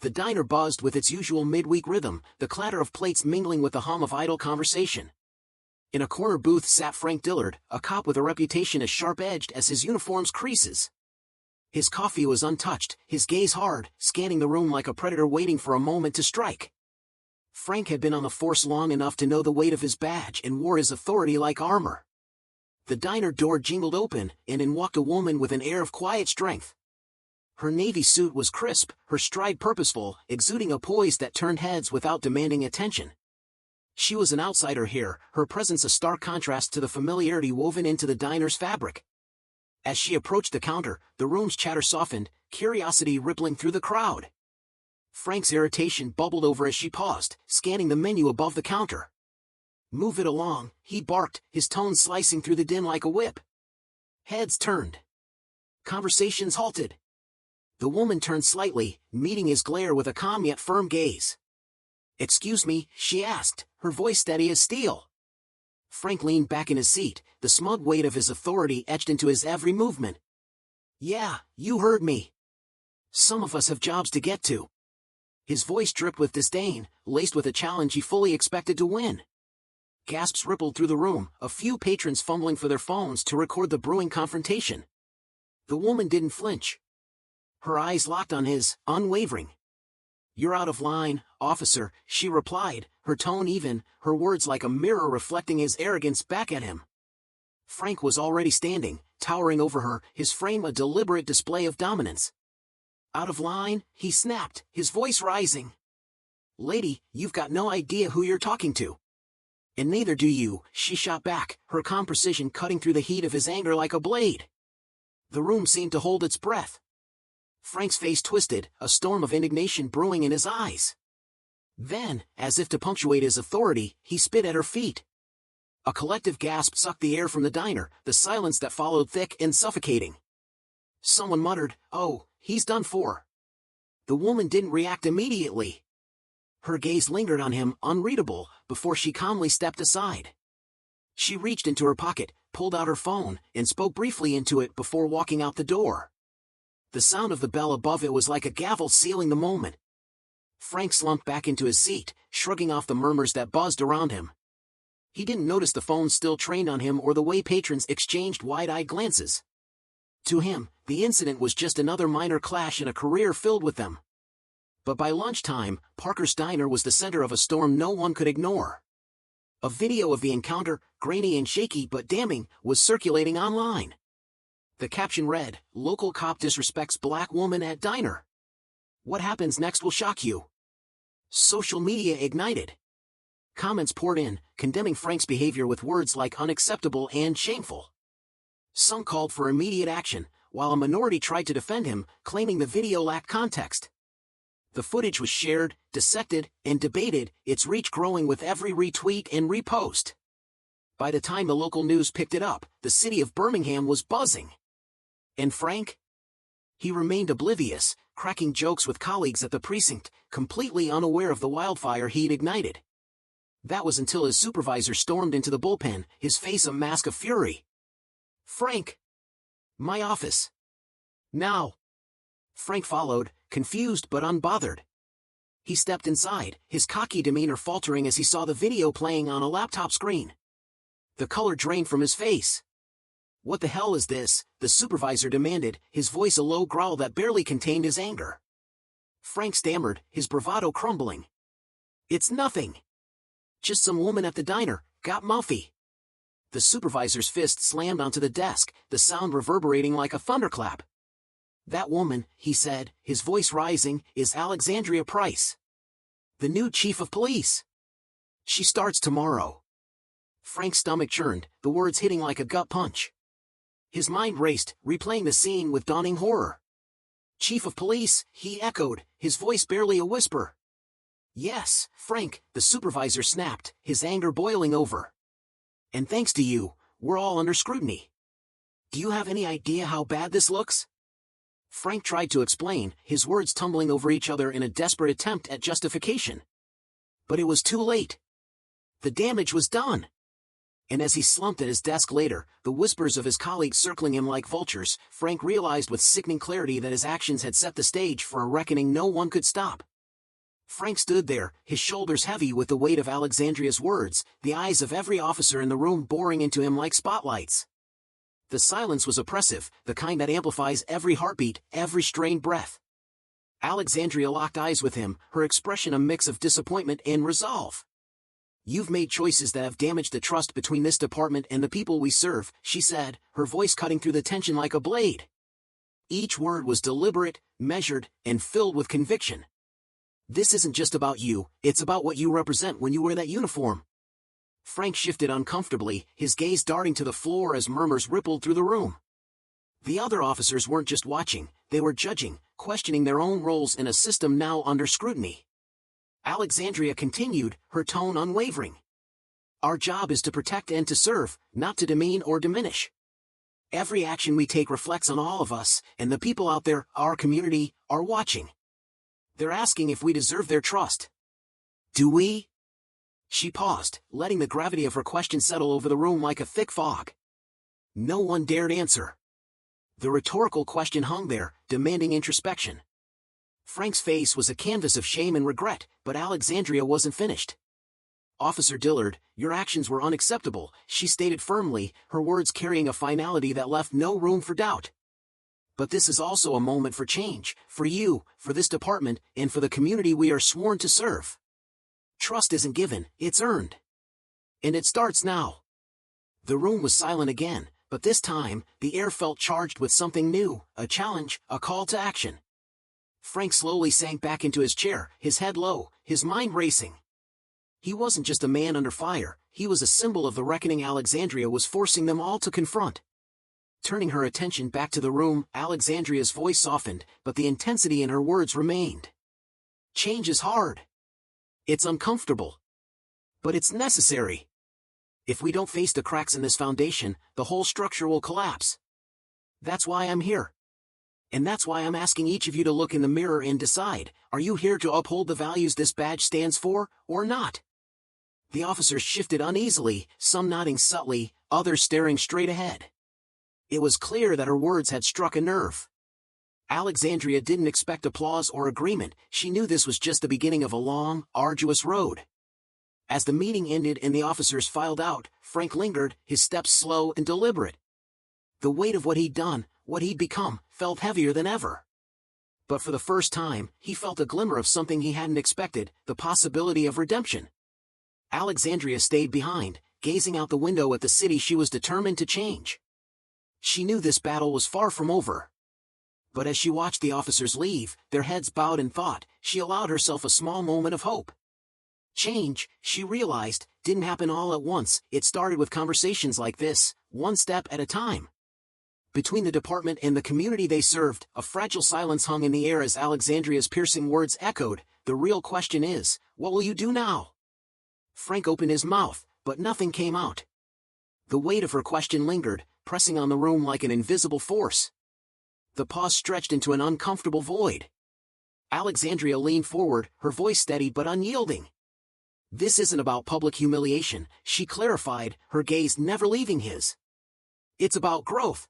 The diner buzzed with its usual midweek rhythm, the clatter of plates mingling with the hum of idle conversation. In a corner booth sat Frank Dillard, a cop with a reputation as sharp-edged as his uniform's creases. His coffee was untouched, his gaze hard, scanning the room like a predator waiting for a moment to strike. Frank had been on the force long enough to know the weight of his badge and wore his authority like armor. The diner door jingled open, and in walked a woman with an air of quiet strength. Her navy suit was crisp, her stride purposeful, exuding a poise that turned heads without demanding attention. She was an outsider here, her presence a stark contrast to the familiarity woven into the diner's fabric. As she approached the counter, the room's chatter softened, curiosity rippling through the crowd. Frank's irritation bubbled over as she paused, scanning the menu above the counter. "Move it along," he barked, his tone slicing through the din like a whip. Heads turned. Conversations halted. The woman turned slightly, meeting his glare with a calm yet firm gaze. "Excuse me," she asked, her voice steady as steel. Frank leaned back in his seat, the smug weight of his authority etched into his every movement. "Yeah, you heard me. Some of us have jobs to get to." His voice dripped with disdain, laced with a challenge he fully expected to win. Gasps rippled through the room, a few patrons fumbling for their phones to record the brewing confrontation. The woman didn't flinch. Her eyes locked on his, unwavering. "You're out of line, officer," she replied, her tone even, her words like a mirror reflecting his arrogance back at him. Frank was already standing, towering over her, his frame a deliberate display of dominance. "Out of line?" he snapped, his voice rising. "Lady, you've got no idea who you're talking to." "And neither do you," she shot back, her calm precision cutting through the heat of his anger like a blade. The room seemed to hold its breath. Frank's face twisted, a storm of indignation brewing in his eyes. Then, as if to punctuate his authority, he spit at her feet. A collective gasp sucked the air from the diner, the silence that followed thick and suffocating. Someone muttered, "Oh, he's done for." The woman didn't react immediately. Her gaze lingered on him, unreadable, before she calmly stepped aside. She reached into her pocket, pulled out her phone, and spoke briefly into it before walking out the door. The sound of the bell above it was like a gavel sealing the moment. Frank slumped back into his seat, shrugging off the murmurs that buzzed around him. He didn't notice the phone still trained on him or the way patrons exchanged wide-eyed glances. To him, the incident was just another minor clash in a career filled with them. But by lunchtime, Parker's Diner was the center of a storm no one could ignore. A video of the encounter, grainy and shaky but damning, was circulating online. The caption read, "Local cop disrespects black woman at diner. What happens next will shock you." Social media ignited. Comments poured in, condemning Frank's behavior with words like unacceptable and shameful. Some called for immediate action, while a minority tried to defend him, claiming the video lacked context. The footage was shared, dissected, and debated, its reach growing with every retweet and repost. By the time the local news picked it up, the city of Birmingham was buzzing. And Frank? He remained oblivious, cracking jokes with colleagues at the precinct, completely unaware of the wildfire he'd ignited. That was until his supervisor stormed into the bullpen, his face a mask of fury. "Frank! My office! Now!" Frank followed, confused but unbothered. He stepped inside, his cocky demeanor faltering as he saw the video playing on a laptop screen. The color drained from his face. "What the hell is this?" the supervisor demanded, his voice a low growl that barely contained his anger. Frank stammered, his bravado crumbling. "It's nothing. Just some woman at the diner, got muffy." The supervisor's fist slammed onto the desk, the sound reverberating like a thunderclap. "That woman," he said, his voice rising, "is Alexandria Price. The new chief of police. She starts tomorrow." Frank's stomach churned, the words hitting like a gut punch. His mind raced, replaying the scene with dawning horror. "Chief of police," he echoed, his voice barely a whisper. "Yes, Frank," the supervisor snapped, his anger boiling over. "And thanks to you, we're all under scrutiny. Do you have any idea how bad this looks?" Frank tried to explain, his words tumbling over each other in a desperate attempt at justification. But it was too late. The damage was done. And as he slumped at his desk later, the whispers of his colleagues circling him like vultures, Frank realized with sickening clarity that his actions had set the stage for a reckoning no one could stop. Frank stood there, his shoulders heavy with the weight of Alexandria's words, the eyes of every officer in the room boring into him like spotlights. The silence was oppressive, the kind that amplifies every heartbeat, every strained breath. Alexandria locked eyes with him, her expression a mix of disappointment and resolve. "You've made choices that have damaged the trust between this department and the people we serve," she said, her voice cutting through the tension like a blade. Each word was deliberate, measured, and filled with conviction. "This isn't just about you, it's about what you represent when you wear that uniform." Frank shifted uncomfortably, his gaze darting to the floor as murmurs rippled through the room. The other officers weren't just watching, they were judging, questioning their own roles in a system now under scrutiny. Alexandria continued, her tone unwavering. "Our job is to protect and to serve, not to demean or diminish. Every action we take reflects on all of us, and the people out there, our community, are watching. They're asking if we deserve their trust. Do we?" She paused, letting the gravity of her question settle over the room like a thick fog. No one dared answer. The rhetorical question hung there, demanding introspection. Frank's face was a canvas of shame and regret, but Alexandria wasn't finished. "Officer Dillard, your actions were unacceptable," she stated firmly, her words carrying a finality that left no room for doubt. "But this is also a moment for change, for you, for this department, and for the community we are sworn to serve. Trust isn't given, it's earned. And it starts now." The room was silent again, but this time, the air felt charged with something new, a challenge, a call to action. Frank slowly sank back into his chair, his head low, his mind racing. He wasn't just a man under fire, he was a symbol of the reckoning Alexandria was forcing them all to confront. Turning her attention back to the room, Alexandria's voice softened, but the intensity in her words remained. "Change is hard. It's uncomfortable. But it's necessary. If we don't face the cracks in this foundation, the whole structure will collapse. That's why I'm here. And that's why I'm asking each of you to look in the mirror and decide, are you here to uphold the values this badge stands for, or not?" The officers shifted uneasily, some nodding subtly, others staring straight ahead. It was clear that her words had struck a nerve. Alexandria didn't expect applause or agreement, she knew this was just the beginning of a long, arduous road. As the meeting ended and the officers filed out, Frank lingered, his steps slow and deliberate. The weight of what he'd done, what he'd become, felt heavier than ever. But for the first time, he felt a glimmer of something he hadn't expected, the possibility of redemption. Alexandria stayed behind, gazing out the window at the city she was determined to change. She knew this battle was far from over. But as she watched the officers leave, their heads bowed in thought, she allowed herself a small moment of hope. Change, she realized, didn't happen all at once, it started with conversations like this, one step at a time. Between the department and the community they served, a fragile silence hung in the air as Alexandria's piercing words echoed, "The real question is, what will you do now?" Frank opened his mouth, but nothing came out. The weight of her question lingered, pressing on the room like an invisible force. The pause stretched into an uncomfortable void. Alexandria leaned forward, her voice steady but unyielding. "This isn't about public humiliation," she clarified, her gaze never leaving his. "It's about growth.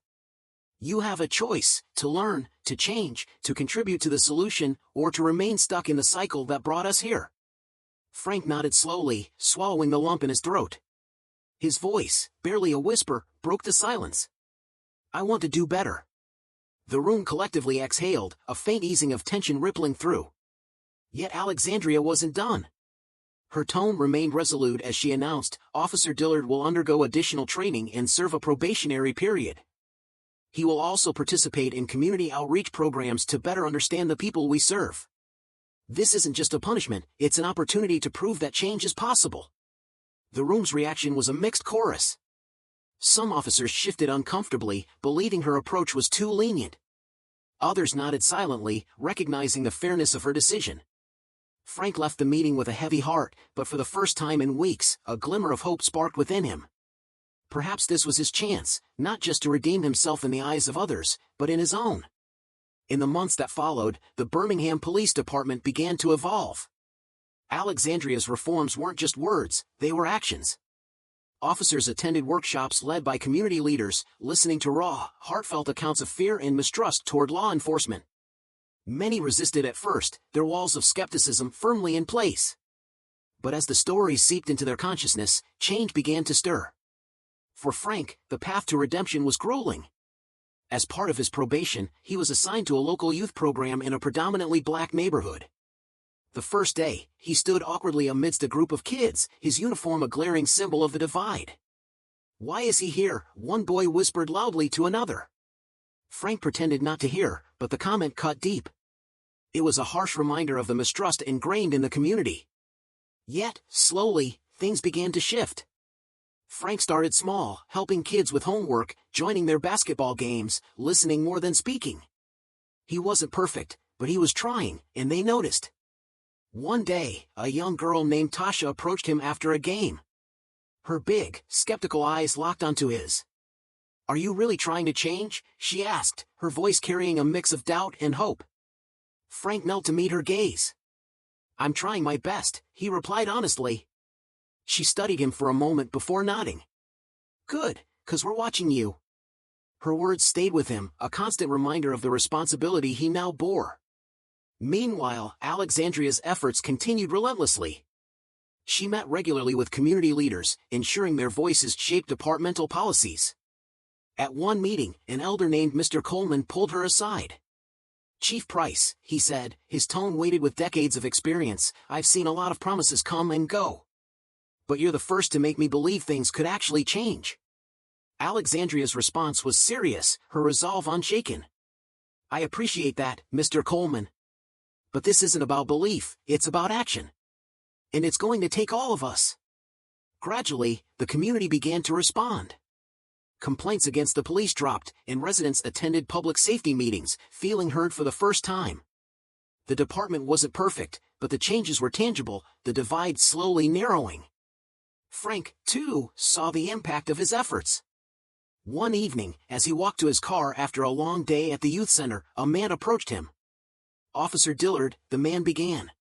You have a choice, to learn, to change, to contribute to the solution, or to remain stuck in the cycle that brought us here." Frank nodded slowly, swallowing the lump in his throat. His voice, barely a whisper, broke the silence. "I want to do better." The room collectively exhaled, a faint easing of tension rippling through. Yet Alexandria wasn't done. Her tone remained resolute as she announced, "Officer Dillard will undergo additional training and serve a probationary period. He will also participate in community outreach programs to better understand the people we serve. This isn't just a punishment, it's an opportunity to prove that change is possible." The room's reaction was a mixed chorus. Some officers shifted uncomfortably, believing her approach was too lenient. Others nodded silently, recognizing the fairness of her decision. Frank left the meeting with a heavy heart, but for the first time in weeks, a glimmer of hope sparked within him. Perhaps this was his chance, not just to redeem himself in the eyes of others, but in his own. In the months that followed, the Birmingham Police Department began to evolve. Alexandria's reforms weren't just words, they were actions. Officers attended workshops led by community leaders, listening to raw, heartfelt accounts of fear and mistrust toward law enforcement. Many resisted at first, their walls of skepticism firmly in place. But as the stories seeped into their consciousness, change began to stir. For Frank, the path to redemption was grueling. As part of his probation, he was assigned to a local youth program in a predominantly black neighborhood. The first day, he stood awkwardly amidst a group of kids, his uniform a glaring symbol of the divide. "Why is he here?" one boy whispered loudly to another. Frank pretended not to hear, but the comment cut deep. It was a harsh reminder of the mistrust ingrained in the community. Yet, slowly, things began to shift. Frank started small, helping kids with homework, joining their basketball games, listening more than speaking. He wasn't perfect, but he was trying, and they noticed. One day, a young girl named Tasha approached him after a game. Her big, skeptical eyes locked onto his. "Are you really trying to change?" she asked, her voice carrying a mix of doubt and hope. Frank knelt to meet her gaze. "I'm trying my best," he replied honestly. She studied him for a moment before nodding. "Good, 'cause we're watching you." Her words stayed with him, a constant reminder of the responsibility he now bore. Meanwhile, Alexandria's efforts continued relentlessly. She met regularly with community leaders, ensuring their voices shaped departmental policies. At one meeting, an elder named Mr. Coleman pulled her aside. "Chief Price," he said, his tone weighted with decades of experience, "I've seen a lot of promises come and go. But you're the first to make me believe things could actually change." Alexandria's response was serious, her resolve unshaken. "I appreciate that, Mr. Coleman. But this isn't about belief, it's about action. And it's going to take all of us." Gradually, the community began to respond. Complaints against the police dropped, and residents attended public safety meetings, feeling heard for the first time. The department wasn't perfect, but the changes were tangible, the divide slowly narrowing. Frank, too, saw the impact of his efforts. One evening, as he walked to his car after a long day at the youth center, a man approached him. "Officer Dillard," the man began.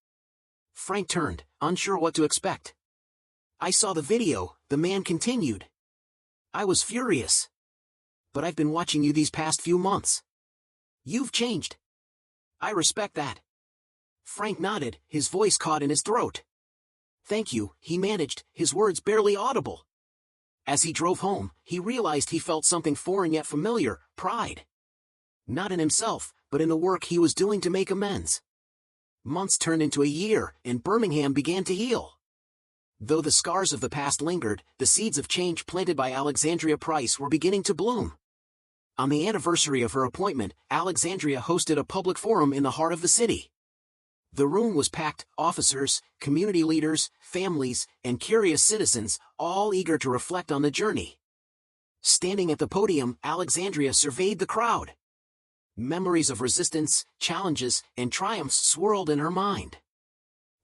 Frank turned, unsure what to expect. "I saw the video," the man continued. "I was furious. But I've been watching you these past few months. You've changed. I respect that." Frank nodded, his voice caught in his throat. "Thank you," he managed, his words barely audible. As he drove home, he realized he felt something foreign yet familiar, pride. Not in himself, but in the work he was doing to make amends. Months turned into a year, and Birmingham began to heal. Though the scars of the past lingered, the seeds of change planted by Alexandria Price were beginning to bloom. On the anniversary of her appointment, Alexandria hosted a public forum in the heart of the city. The room was packed, officers, community leaders, families, and curious citizens, all eager to reflect on the journey. Standing at the podium, Alexandria surveyed the crowd. Memories of resistance, challenges, and triumphs swirled in her mind.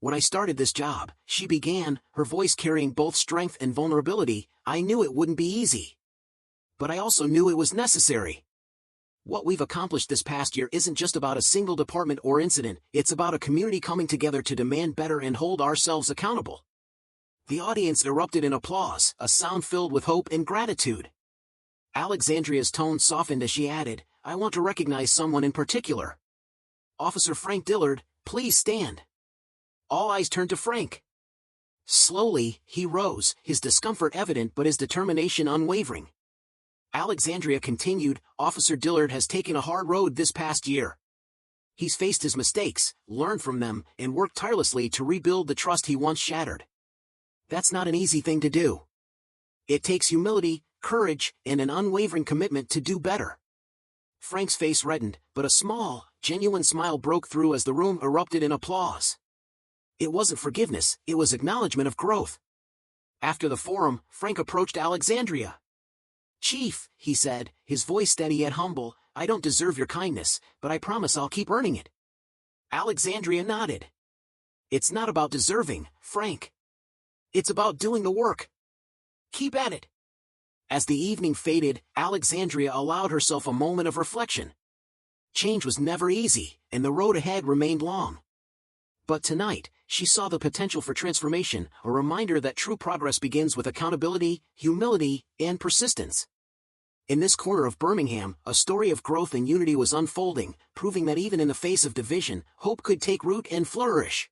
"When I started this job," she began, her voice carrying both strength and vulnerability, "I knew it wouldn't be easy. But I also knew it was necessary. What we've accomplished this past year isn't just about a single department or incident, it's about a community coming together to demand better and hold ourselves accountable." The audience erupted in applause, a sound filled with hope and gratitude. Alexandria's tone softened as she added, "I want to recognize someone in particular. Officer Frank Dillard, please stand." All eyes turned to Frank. Slowly, he rose, his discomfort evident but his determination unwavering. Alexandria continued, "Officer Dillard has taken a hard road this past year. He's faced his mistakes, learned from them, and worked tirelessly to rebuild the trust he once shattered. That's not an easy thing to do. It takes humility, courage, and an unwavering commitment to do better." Frank's face reddened, but a small, genuine smile broke through as the room erupted in applause. It wasn't forgiveness, it was acknowledgement of growth. After the forum, Frank approached Alexandria. "Chief," he said, his voice steady yet humble, "I don't deserve your kindness, but I promise I'll keep earning it." Alexandria nodded. "It's not about deserving, Frank. It's about doing the work. Keep at it." As the evening faded, Alexandria allowed herself a moment of reflection. Change was never easy, and the road ahead remained long. But tonight, she saw the potential for transformation, a reminder that true progress begins with accountability, humility, and persistence. In this corner of Birmingham, a story of growth and unity was unfolding, proving that even in the face of division, hope could take root and flourish.